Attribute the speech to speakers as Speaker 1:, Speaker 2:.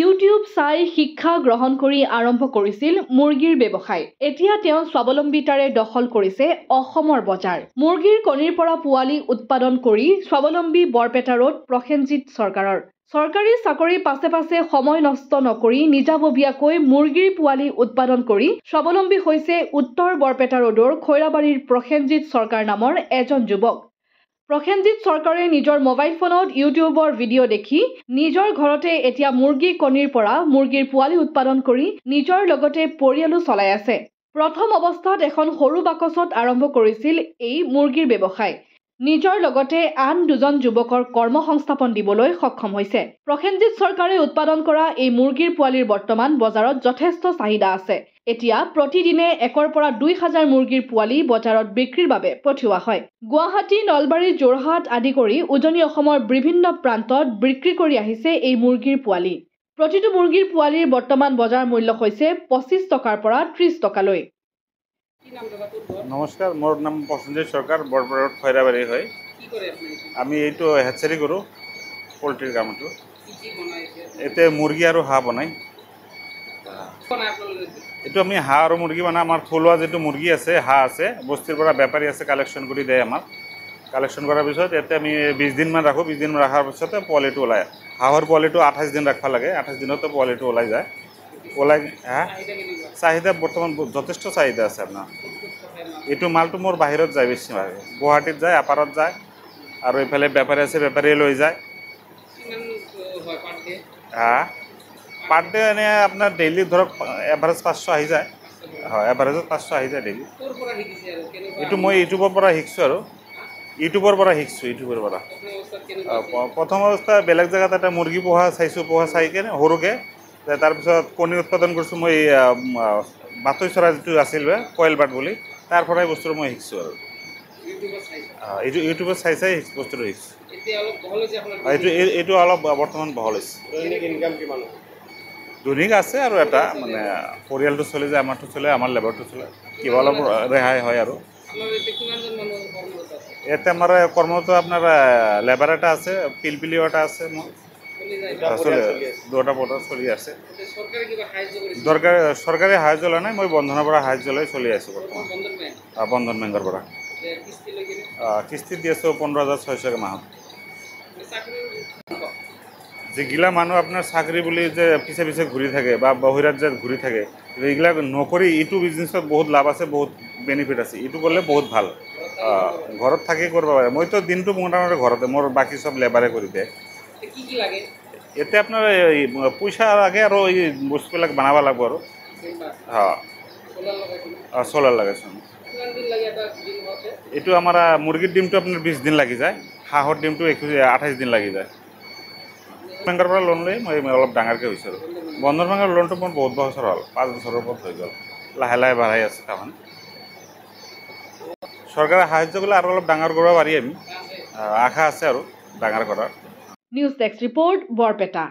Speaker 1: YouTube চাই শিক্ষা গ্ৰহণ কৰি আৰম্ভ কৰিছিল মুৰ্গীৰ ব্যৱসায়। এতিয়া তেওঁ স্বাৱলম্বিতাৰে দখল কৰিছে অসমৰ বজাৰ। মুৰ্গীৰ কণীৰ পৰা পোৱালি উৎপাদন কৰি স্বাৱলম্বী বৰপেটা ৰোড প্ৰসেনজিৎ চৰকাৰৰ। চৰকাৰী চাকৰি পাছে পাছে সময় নষ্ট নকৰি নিজাববীয়াকৈ মুৰ্গীৰ পোৱালি উৎপাদন কৰি স্বাৱলম্বী হৈছে উত্তৰ বৰপেটা ৰোডৰ খৈৰাবাৰীৰ প্ৰসেনজিৎ চৰকাৰ নামৰ এজন যুৱক। প্ৰসেনজিৎ চৰকাৰে নিজৰ মোবাইল ফোনত ইউটিউবৰ ভিডিঅ' দেখি নিজৰ ঘৰতে এতিয়া মুৰ্গী কণীৰ পৰা মুৰ্গীৰ পোৱালি উৎপাদন কৰি নিজৰ লগতে পৰিয়ালো চলাই আছে। প্ৰথম অৱস্থাত এখন সৰু বাকচত আৰম্ভ কৰিছিল এই মুৰ্গীৰ ব্যৱসায়। নিজৰ লগতে আন দুজন যুৱকৰ কৰ্মসংস্থাপন দিবলৈ সক্ষম হৈছে। প্ৰসেনজিৎ চৰকাৰে উৎপাদন কৰা এই মুৰ্গীৰ পোৱালিৰ বৰ্তমান বজাৰত যথেষ্ট চাহিদা আছে। এতিয়া প্ৰতিদিনে 1ৰ পৰা 2,000 মুৰ্গীৰ পোৱালি বজাৰত বিক্ৰীৰ বাবে পঠিওৱা হয়। গুৱাহাটী, নলবাৰী, যোৰহাট আদি কৰি উজনি অসমৰ বিভিন্ন প্ৰান্তত বিক্ৰী কৰি আহিছে এই মুৰ্গীৰ পোৱালি। প্ৰতিটো মুৰ্গীৰ পোৱালিৰ বৰ্তমান বজাৰ মূল্য হৈছে 25 টকাৰ পৰা 30 টকালৈ।
Speaker 2: নমস্কাৰ, মোৰ নাম প্ৰসেনজিৎ চৰকাৰ, বৰপেটা খৈৰাবাৰী হয়। আমি এইটো হেচাৰি কৰোঁ, পল্ট্ৰিৰ কামটো। এতিয়া মুৰ্গী আৰু হাঁহ বনাই। এইটো আমি হাঁহ আৰু মুৰ্গী মানে আমাৰ থলুৱা যিটো মুৰ্গী আছে, হাঁহ আছে, বস্তিৰ পৰা বেপাৰী আছে কালেকশ্যন কৰি দিয়ে আমাক। কালেকশ্যন কৰাৰ পিছত ইয়াতে আমি 20 দিনমান ৰাখোঁ। 20 দিন ৰখাৰ পিছতে পোৱালিটো ওলায়। হাঁহৰ পোৱালিটো 28 দিন ৰাখিব লাগে। 28 দিনতে পোৱালিটো ওলাই যায়। চাহিদা বৰ্তমান যথেষ্ট চাহিদা আছে আপোনাৰ। এইটো মালটো মোৰ বাহিৰত যায় বেছিভাগ। গুৱাহাটীত যায়, আপাৰত যায়, আৰু এইফালে বেপাৰী আছে, বেপাৰীয়ে লৈ যায়। পাৰ ডে এনে আপোনাৰ ডেইলি ধৰক এভাৰেজ 500 আহি যায়। হয়, এভাৰেজত 500 আহি যায় ডেইলি। এইটো মই ইউটিউবৰ পৰা শিকিছোঁ আৰু। ইউটিউবৰ পৰা প্ৰথম অৱস্থা বেলেগ জেগাত এটা মুৰ্গী পোহা চাই কেনে সৰুকৈ, তাৰপিছত কণী উৎপাদন কৰিছোঁ মই। বাতৰি চৰাই যিটো আছিল কয়েল বাৰ্ড বুলি, তাৰ পৰাই বস্তুটো মই শিকিছোঁ আৰু। এইটো ইউটিউবত চাই বস্তুটো শিকিছোঁ। এইটো অলপ বৰ্তমান বহল হৈছে। দৈনিক আছে আৰু এটা মানে পৰিয়ালটো চলি যায়, আমাৰটো চলে, আমাৰ লেবাৰটো চলে, কিবা অলপ ৰেহাই হয় আৰু। ইয়াতে আমাৰ কৰ্মৰত আপোনাৰ লেবাৰ এটা আছে, পিলপিলিও এটা আছে, মোৰ দুটা পদত চলি আছে। চৰকাৰী সাহায্য লোৱা নাই, মই বন্ধনৰ পৰা সাহায্য লৈ চলি আছোঁ বৰ্তমান। বন্ধন বেংকৰ পৰা কিস্তি দি আছোঁ 15,600 মাহত। যিগিলা মানুহ আপোনাৰ চাকৰি বুলি যে পিছে পিছে ঘূৰি থাকে বা বহিৰাত যে ঘূৰি থাকে, এইবিলাক নকৰি এইটো বিজনেছত বহুত লাভ আছে, বহুত বেনিফিট আছে। এইটো কৰিলে বহুত ভাল। ঘৰত থাকি কৰিব পাৰে। মইতো দিনটো মোটামুটি ঘৰতে, মোৰ বাকী চব লেবাৰে কৰি দিয়ে। এতিয়া আপোনাৰ পইচা লাগে আৰু এই বস্তুবিলাক বনাব লাগিব আৰু। চলাৰ লগাইছোঁ। এইটো আমাৰ মুৰ্গীৰ ডিমটো আপোনাৰ 20 দিন লাগি যায়, হাঁহৰ ডিমটো 28 দিন লাগি যায়। বেংকৰ পৰা লোন লৈ মই অলপ ডাঙৰকৈ হৈছোঁ আৰু। বন্ধন বেংকৰ লোনটো মোৰ বহুত বছৰ হ'ল, 5 বছৰৰ ওপৰত হৈ গ'ল। লাহে লাহে বাঢ়াই আছে তাৰমানে। চৰকাৰে সাহায্য কৰিলে আৰু অলপ ডাঙৰ কৰিব পাৰি আমি। আশা আছে আৰু ডাঙৰ কৰাৰ।
Speaker 1: News desk report, Barpeta.